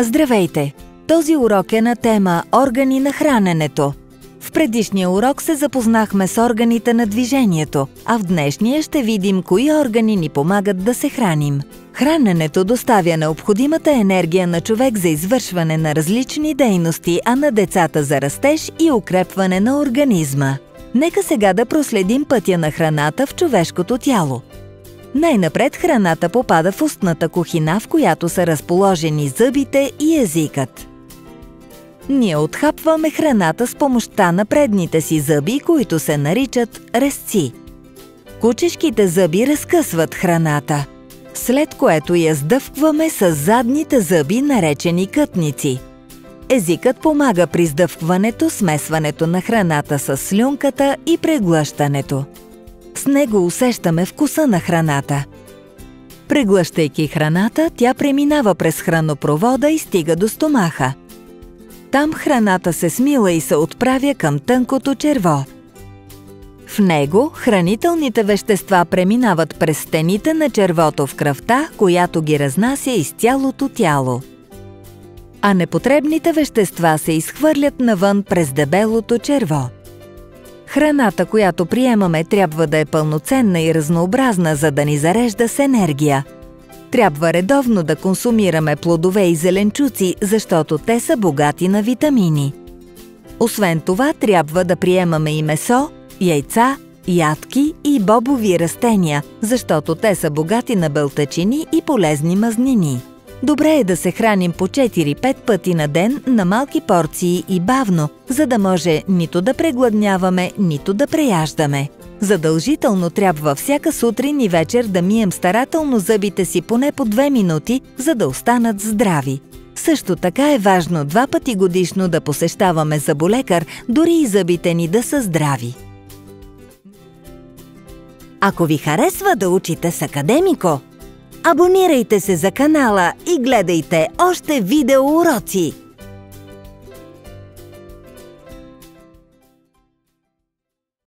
Здравейте! Този урок е на тема органи на храненето. В предишния урок се запознахме с органите на движението, а в днешния ще видим кои органи ни помагат да се храним. Храненето доставя необходимата енергия на човек за извършване на различни дейности, а на децата за растеж и укрепване на организма. Нека сега да проследим пътя на храната в човешкото тяло. Най-напред храната попада в устната кухина, в която са разположени зъбите и езикът. Ние отхапваме храната с помощта на предните си зъби, които се наричат резци. Кучешките зъби разкъсват храната, след което я сдъвкваме с задните зъби, наречени кътници. Езикът помага при сдъвкването, смесването на храната с слюнката и преглъщането. С него усещаме вкуса на храната. Преглъщайки храната, тя преминава през хранопровода и стига до стомаха. Там храната се смила и се отправя към тънкото черво. В него хранителните вещества преминават през стените на червото в кръвта, която ги разнася из цялото тяло. А непотребните вещества се изхвърлят навън през дебелото черво. Храната, която приемаме, трябва да е пълноценна и разнообразна, за да ни зарежда с енергия. Трябва редовно да консумираме плодове и зеленчуци, защото те са богати на витамини. Освен това, трябва да приемаме и месо, яйца, ядки и бобови растения, защото те са богати на белтъчини и полезни мазнини. Добре е да се храним по 4-5 пъти на ден на малки порции и бавно, за да може нито да прегладняваме, нито да преяждаме. Задължително трябва всяка сутрин и вечер да мием старателно зъбите си поне по 2 минути, за да останат здрави. Също така е важно 2 пъти годишно да посещаваме зъболекар, дори и зъбите ни да са здрави. Ако ви харесва да учите с Академико, абонирайте се за канала и гледайте още видеоуроци!